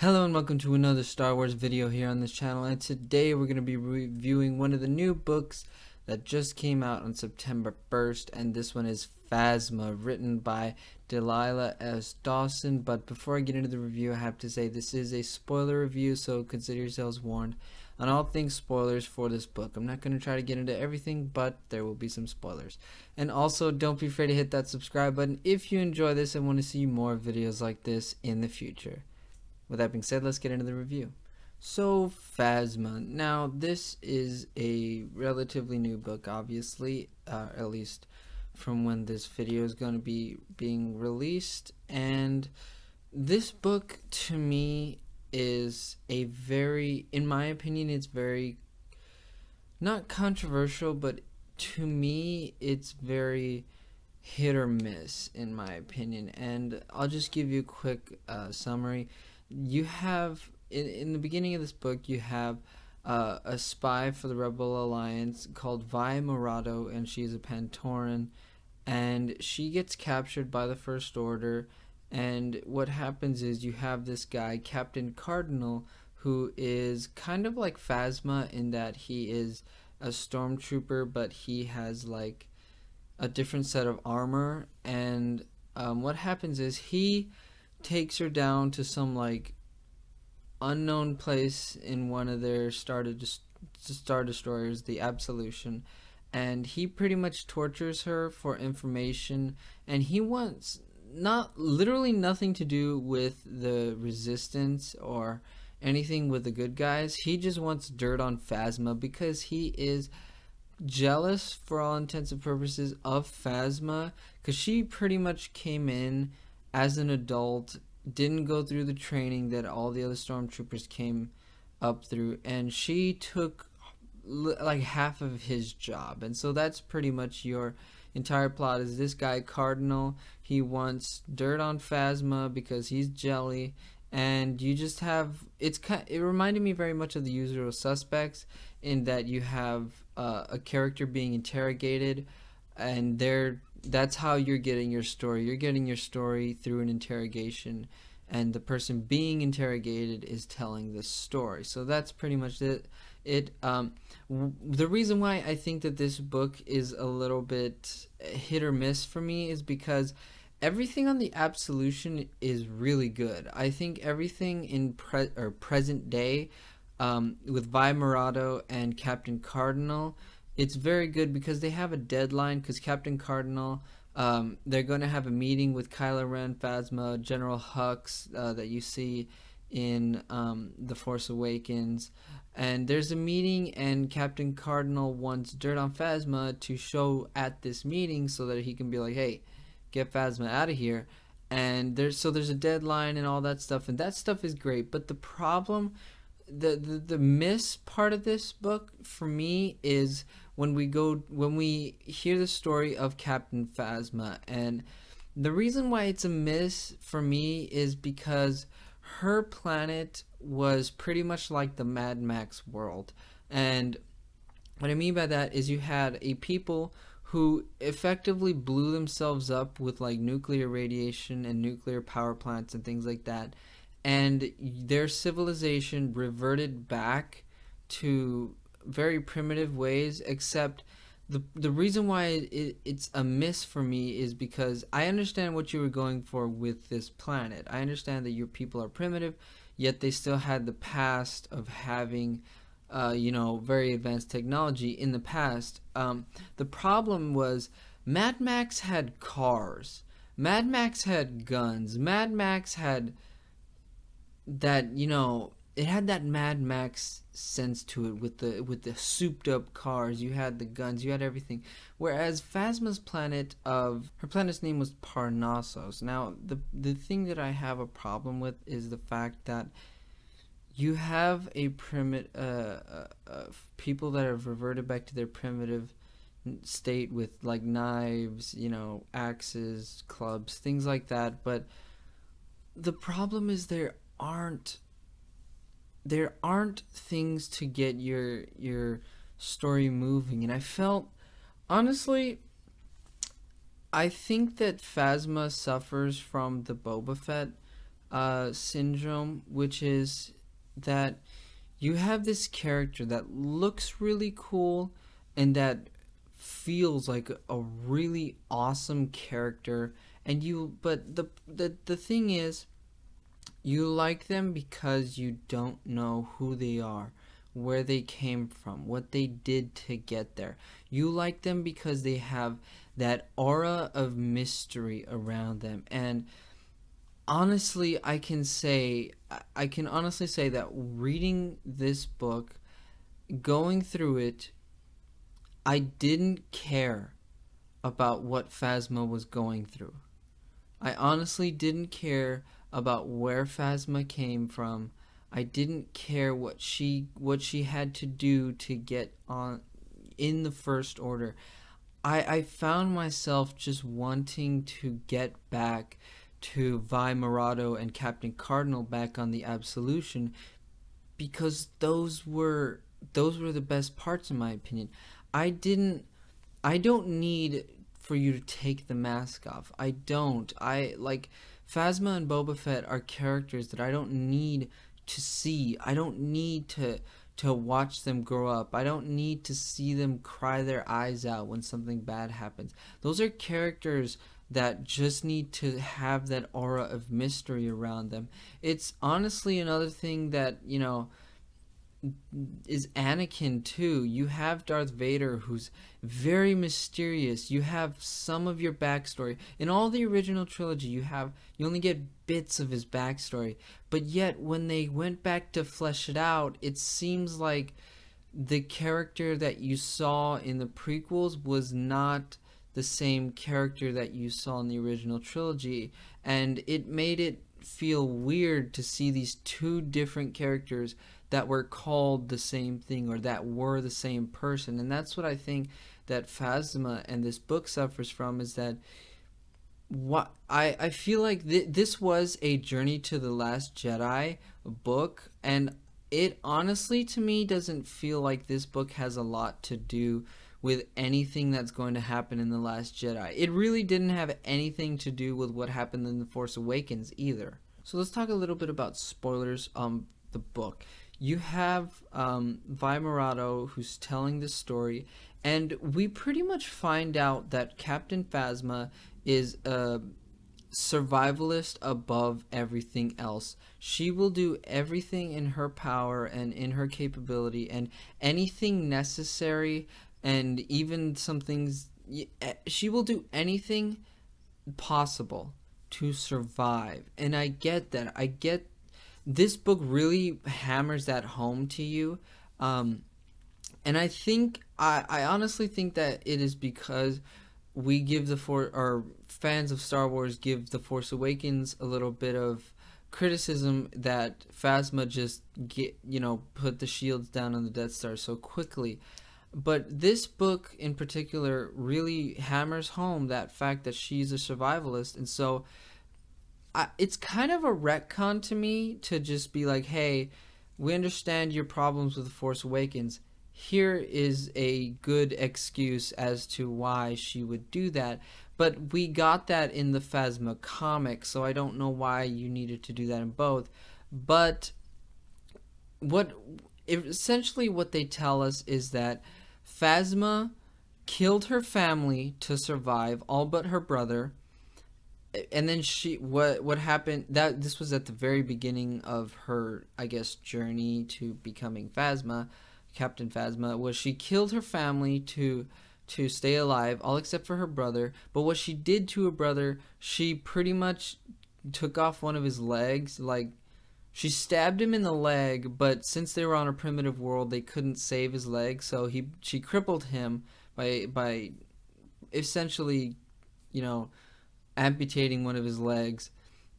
Hello and welcome to another Star Wars video here on this channel, and today we're going to be reviewing one of the new books that just came out on September 1st, and this one is Phasma, written by Delilah S. Dawson. But before I get into the review, I have to say this is a spoiler review, so consider yourselves warned on all things spoilers for this book. I'm not going to try to get into everything, but there will be some spoilers. And also, don't be afraid to hit that subscribe button if you enjoy this and want to see more videos like this in the future. With that being said, let's get into the review. So, Phasma. Now, this is a relatively new book, obviously, at least from when this video is going to be being released. And this book, to me, is a very, in my opinion, it's very, not controversial, but to me, it's very hit or miss, in my opinion. And I'll just give you a quick summary. You have in the beginning of this book you have a spy for the Rebel Alliance called Vi Morado, and she's a Pantoran, and she gets captured by the First Order. And what happens is you have this guy, Captain Cardinal, who is kind of like Phasma in that he is a stormtrooper, but he has like a different set of armor. And what happens is he takes her down to some like unknown place in one of their Star Destroyers, the Absolution, and he pretty much tortures her for information, and he wants not literally nothing to do with the Resistance or anything with the good guys. He just wants dirt on Phasma because he is jealous, for all intents and purposes, of Phasma, because she pretty much came in as an adult, didn't go through the training that all the other stormtroopers came up through, and she took like half of his job. And so that's pretty much your entire plot. Is this guy Cardinal, he wants dirt on Phasma because he's jelly, and you just have, it reminded me very much of The Usual Suspects, in that you have a character being interrogated, and that's how you're getting your story. You're getting your story through an interrogation, and the person being interrogated is telling the story. So that's pretty much it. The reason why I think that this book is a little bit hit or miss for me is because everything on the Absolution is really good. I think everything in present day, with Vi Morado and Captain Cardinal, it's very good because they have a deadline. Because Captain Cardinal, they're going to have a meeting with Kylo Ren, Phasma, General Hux, that you see in The Force Awakens. And there's a meeting, and Captain Cardinal wants dirt on Phasma to show at this meeting so that he can be like, hey, get Phasma out of here. And there's a deadline and all that stuff, and that stuff is great. But the problem, the miss part of this book for me is when we hear the story of Captain Phasma. And the reason why it's a miss for me is because her planet was pretty much like the Mad Max world. And what I mean by that is you had a people who effectively blew themselves up with like nuclear radiation and nuclear power plants and things like that, and their civilization reverted back to very primitive ways. Except the reason why it's a miss for me is because I understand what you were going for with this planet. I understand that your people are primitive, yet they still had the past of having very advanced technology in the past. The problem was Mad Max had cars, Mad Max had guns, Mad Max had that, it had that Mad Max sense to it with the souped up cars. You had the guns, you had everything. Whereas Phasma's planet, her planet's name was Parnassos. Now the thing that I have a problem with is the fact that you have a people that have reverted back to their primitive state with like knives, axes, clubs, things like that. But the problem is there aren't things to get your story moving. And I felt, honestly, I think that Phasma suffers from the Boba Fett syndrome, which is that you have this character that looks really cool and that feels like a really awesome character, and but the thing is, you like them because you don't know who they are, where they came from, what they did to get there. You like them because they have that aura of mystery around them. And honestly, I can honestly say that reading this book, going through it, I didn't care about what Phasma was going through. I honestly didn't care about where Phasma came from. I didn't care what she had to do to get on in the First Order. I found myself just wanting to get back to Vi Morado and Captain Cardinal back on the Absolution, because those were the best parts in my opinion. I don't need for you to take the mask off. I like Phasma and Boba Fett are characters that I don't need to see. I don't need to watch them grow up. I don't need to see them cry their eyes out when something bad happens. Those are characters that just need to have that aura of mystery around them. It's honestly another thing that, you know, is Anakin too. You have Darth Vader, who's very mysterious. You have some of your backstory in all the original trilogy. You only get bits of his backstory, but yet when they went back to flesh it out, it seems like the character that you saw in the prequels was not the same character that you saw in the original trilogy, and it made it feel weird to see these two different characters that were called the same thing, or that were the same person. And that's what I think that Phasma and this book suffers from, is that I feel like this was a Journey to the Last Jedi book, and it honestly to me doesn't feel like this book has a lot to do with anything that's going to happen in The Last Jedi. It really didn't have anything to do with what happened in The Force Awakens either. So let's talk a little bit about spoilers on the book. You have Vi Morado, who's telling the story, and we pretty much find out that Captain Phasma is a survivalist above everything else. She will do everything in her power and in her capability, and anything necessary, and even some things, she will do anything possible to survive. And I get that. This book really hammers that home to you, and I think I honestly think that it is because we give or fans of Star Wars give The Force Awakens a little bit of criticism that Phasma just put the shields down on the Death Star so quickly. But this book in particular really hammers home that fact that she's a survivalist, and so it's kind of a retcon to me to just be like, hey, we understand your problems with The Force Awakens. Here is a good excuse as to why she would do that. But we got that in the Phasma comic, so I don't know why you needed to do that in both. But essentially what they tell us is that Phasma killed her family to survive, all but her brother. And then what happened, that this was at the very beginning of her, I guess, journey to becoming Phasma, Captain Phasma, was she killed her family to stay alive, all except for her brother. But what she did to her brother, she pretty much took off one of his legs. Like, she stabbed him in the leg, but since they were on a primitive world, they couldn't save his leg, so she crippled him by essentially, amputating one of his legs.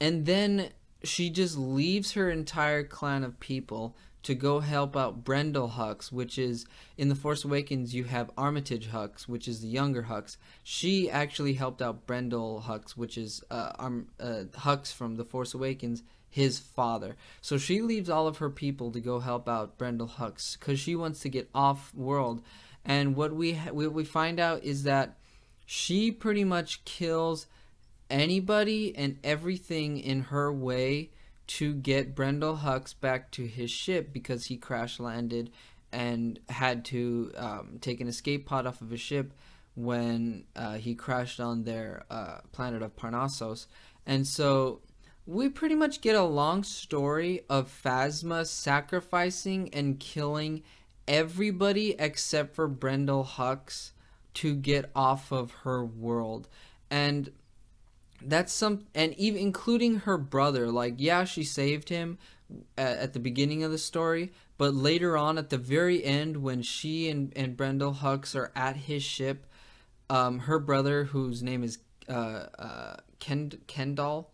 And then she just leaves her entire clan of people to go help out Brendol Hux, which is, in The Force Awakens, you have Armitage Hux, which is the younger Hux. She actually helped out Brendol Hux, which is Hux from The Force Awakens, his father. So she leaves all of her people to go help out Brendol Hux because she wants to get off world. And what we find out is that she pretty much kills anybody and everything in her way to get Brendel Hux back to his ship because he crash landed and had to take an escape pod off of his ship when he crashed on their planet of Parnassos. And so we pretty much get a long story of Phasma sacrificing and killing everybody except for Brendel Hux to get off of her world. And that's and even including her brother. Like, yeah, she saved him at the beginning of the story, but later on at the very end, when she and Brendel Hux are at his ship, her brother, whose name is Kendall,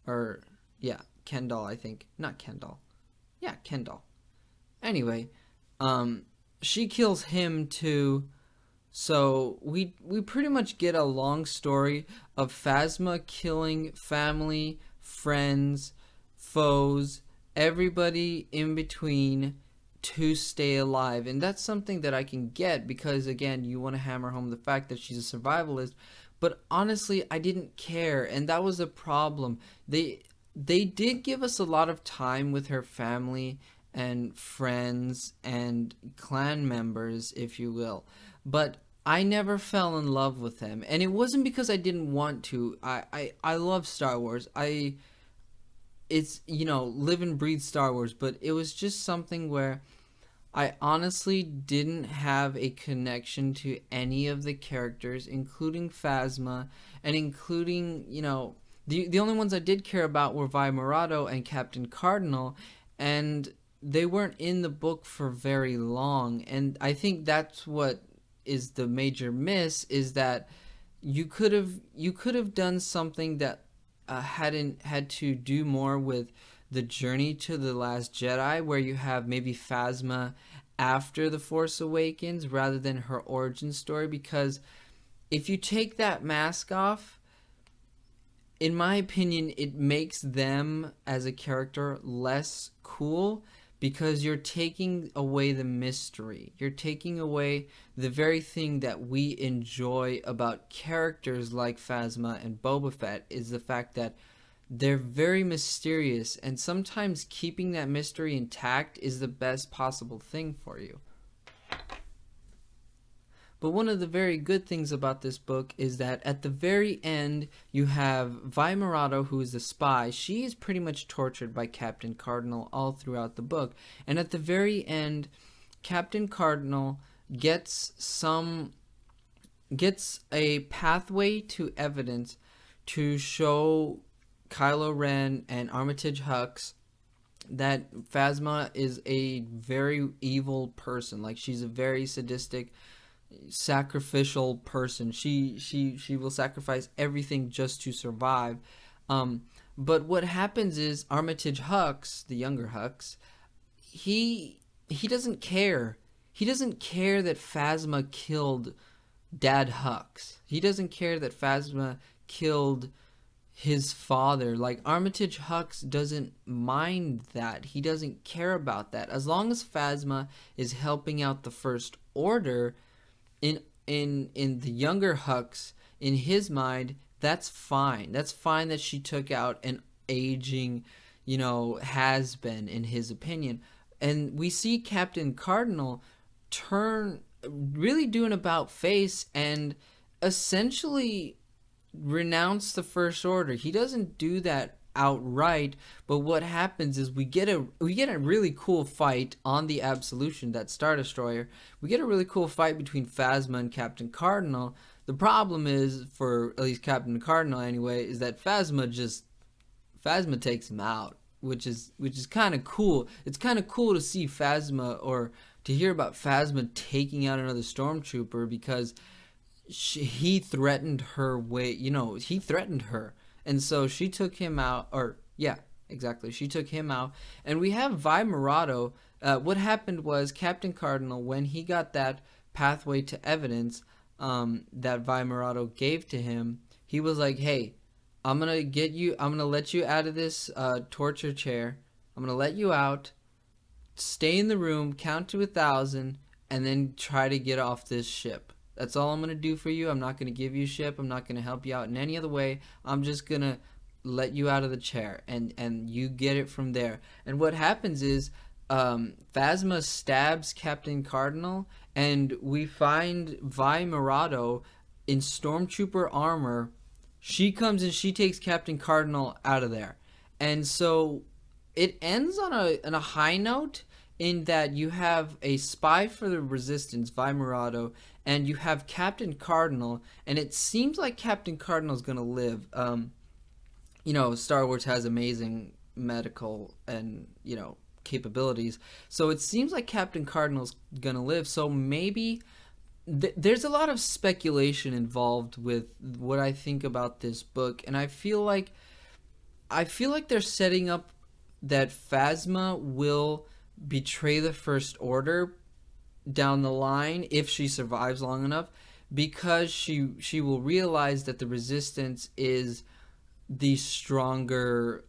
or yeah, Kendall, I think, not Kendall, yeah, Kendall. Anyway, she kills him too. So we pretty much get a long story of Phasma killing family, friends, foes, everybody in between to stay alive. And that's something that I can get because, again, you want to hammer home the fact that she's a survivalist. But honestly, I didn't care, and that was a problem. They did give us a lot of time with her family and friends and clan members, if you will. But I never fell in love with them, and it wasn't because I didn't want to. I love Star Wars. It's, you know, live and breathe Star Wars, but it was just something where I honestly didn't have a connection to any of the characters, including Phasma, and including, you know, the only ones I did care about were Vi Morado and Captain Cardinal, and they weren't in the book for very long. And I think that's what is the major miss, is that you could have done something that had to do more with the journey to the Last Jedi, where you have maybe Phasma after The Force Awakens rather than her origin story. Because if you take that mask off, in my opinion, it makes them as a character less cool, because you're taking away the mystery. You're taking away the very thing that we enjoy about characters like Phasma and Boba Fett, is the fact that they're very mysterious, and sometimes keeping that mystery intact is the best possible thing for you. But one of the very good things about this book is that at the very end, you have Vi Morado, who is the spy. She is pretty much tortured by Captain Cardinal all throughout the book. And at the very end, Captain Cardinal gets a pathway to evidence to show Kylo Ren and Armitage Hux that Phasma is a very evil person. Like, she's a very sadistic, sacrificial person. She will sacrifice everything just to survive. But what happens is Armitage Hux, the younger Hux, he doesn't care. He doesn't care that Phasma killed Dad Hux. He doesn't care that Phasma killed his father. Like, Armitage Hux doesn't mind that. He doesn't care about that. As long as Phasma is helping out the First Order, in the younger Hux, in his mind, that's fine. That's fine that she took out an aging, you know, has-been, in his opinion. And we see Captain Cardinal really do an about-face and essentially renounce the First Order. He doesn't do that outright, but what happens is we get a really cool fight on the Absolution, that Star Destroyer. We get a really cool fight between Phasma and Captain Cardinal. The problem is, for at least Captain Cardinal anyway, is that Phasma takes him out, which is kind of cool. It's kind of cool to see Phasma, or to hear about Phasma taking out another stormtrooper, because he threatened her he threatened her. And so she took him out, or yeah, exactly. She took him out. And we have Vi Morado. What happened was Captain Cardinal, when he got that pathway to evidence that Vi Morado gave to him, he was like, hey, I'm going to let you out of this torture chair. I'm going to let you out. Stay in the room, count to 1,000, and then try to get off this ship. That's all I'm going to do for you. I'm not going to give you a ship. I'm not going to help you out in any other way. I'm just going to let you out of the chair, and you get it from there. And what happens is, Phasma stabs Captain Cardinal, and we find Vi Murado in stormtrooper armor. She comes and she takes Captain Cardinal out of there. And so it ends on a high note, in that you have a spy for the Resistance, Vi Murado, and you have Captain Cardinal, and it seems like Captain Cardinal's gonna live. You know, Star Wars has amazing medical and, you know, capabilities, so it seems like Captain Cardinal's gonna live. So maybe there's a lot of speculation involved with what I think about this book, and I feel like they're setting up that Phasma will betray the First Order down the line if she survives long enough, because she will realize that the Resistance is the stronger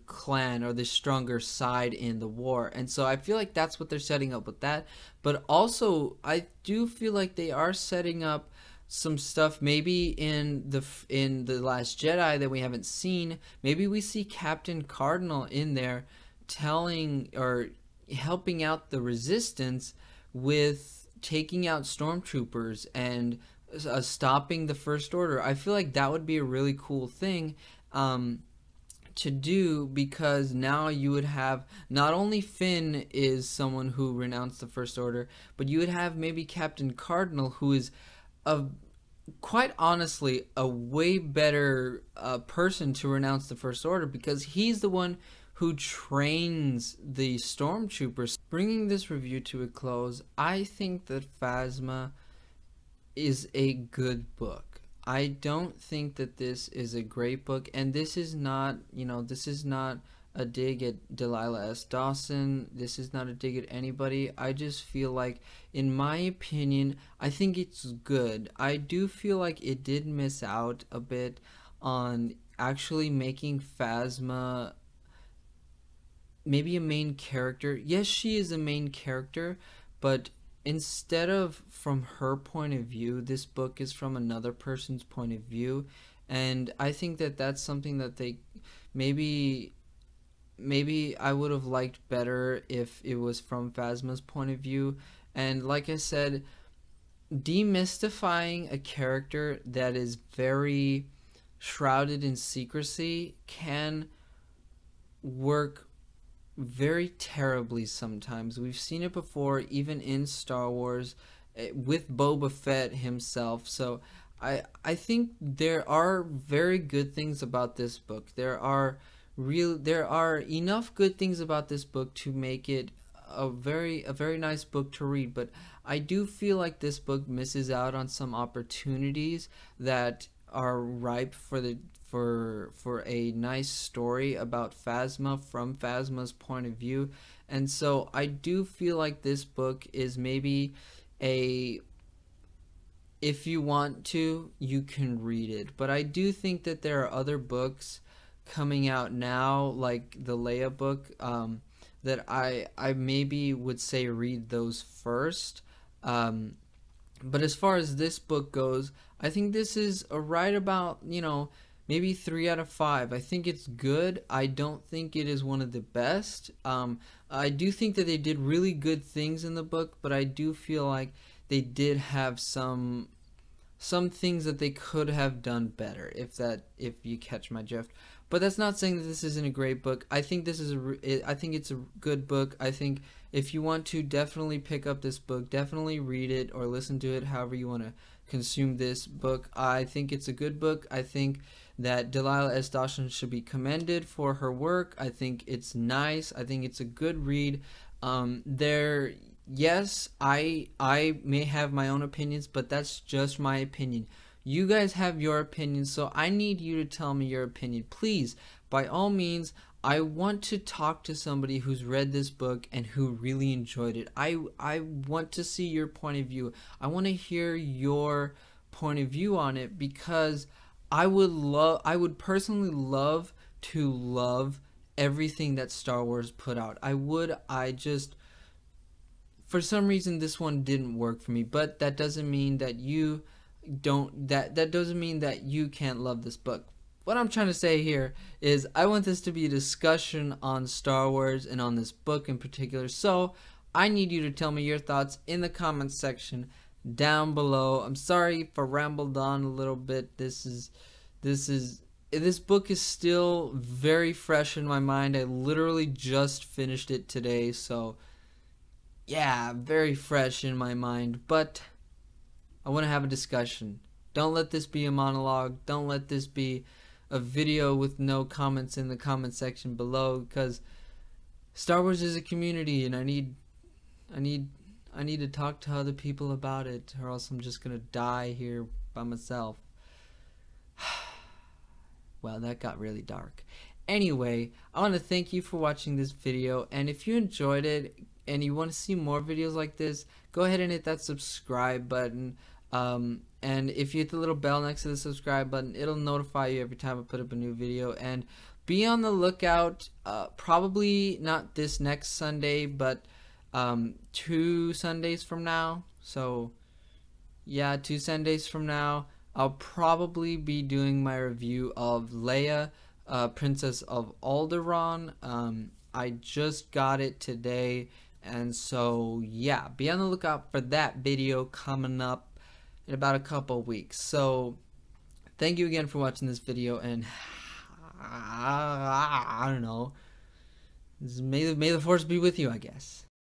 clan, or the stronger side in the war. And so I feel like that's what they're setting up with that. But also I do feel like they are setting up some stuff maybe in the Last Jedi that we haven't seen. Maybe we see Captain Cardinal in there telling or helping out the Resistance with taking out stormtroopers and stopping the First Order. I feel like that would be a really cool thing to do, because now you would have, not only Finn is someone who renounced the First Order, but you would have maybe Captain Cardinal, who is quite honestly a way better person to renounce the First Order, because he's the one who trains the stormtroopers. Bringing this review to a close, I think that Phasma is a good book. I don't think that this is a great book, and this is not, you know, this is not a dig at Delilah S. Dawson. This is not a dig at anybody. I just feel like, in my opinion, I think it's good. I do feel like it did miss out a bit on actually making Phasma maybe a main character. Yes, she is a main character, but instead of from her point of view, this book is from another person's point of view. And I think that that's something that they maybe I would have liked better if it was from Phasma's point of view. And like I said, demystifying a character that is very shrouded in secrecy can work very terribly sometimes. We've seen it before, even in Star Wars, with Boba Fett himself. So I think there are very good things about this book. There are enough good things about this book to make it a very nice book to read. But I do feel like this book misses out on some opportunities that are ripe for a nice story about Phasma from Phasma's point of view. And so I do feel like this book is maybe if you want to, you can read it. But I do think that there are other books coming out now, like the Leia book, that I maybe would say read those first. But as far as this book goes, I think this is a right about, you know, maybe 3 out of 5. I think it's good. I don't think it is one of the best. I do think that they did really good things in the book, but I do feel like they did have some things that they could have done better, if you catch my drift. But that's not saying that this isn't a great book. I think I think it's a good book. I think if you want to, definitely pick up this book, definitely read it or listen to it, however you want to consume this book. I think it's a good book. I think that Delilah S. Dawson should be commended for her work. I think it's nice. I think it's a good read. Yes, I may have my own opinions, but that's just my opinion. You guys have your opinions, so I need you to tell me your opinion. Please, by all means, I want to talk to somebody who's read this book and who really enjoyed it. I want to see your point of view. I want to hear your point of view on it, because I would personally love to love everything that Star Wars put out. For some reason this one didn't work for me, but that doesn't mean that you doesn't mean that you can't love this book. what I'm trying to say here is I want this to be a discussion on Star Wars and on this book in particular. So I need you to tell me your thoughts in the comments section down below. I'm sorry if I rambled on a little bit. This book is still very fresh in my mind. I literally just finished it today, so yeah, very fresh in my mind. But I want to have a discussion. Don't let this be a monologue. Don't let this be a video with no comments in the comment section below, because Star Wars is a community and I need to talk to other people about it, or else I'm just gonna die here by myself. Well, that got really dark. Anyway, I want to thank you for watching this video, and if you enjoyed it and you want to see more videos like this, go ahead and hit that subscribe button. And if you hit the little bell next to the subscribe button, it'll notify you every time I put up a new video. And be on the lookout, probably not this next Sunday, but 2 Sundays from now. So yeah, 2 Sundays from now, I'll probably be doing my review of Leia, Princess of Alderaan. I just got it today, and so yeah, be on the lookout for that video coming up in about a couple weeks. So thank you again for watching this video, and I don't know, may the force be with you, I guess.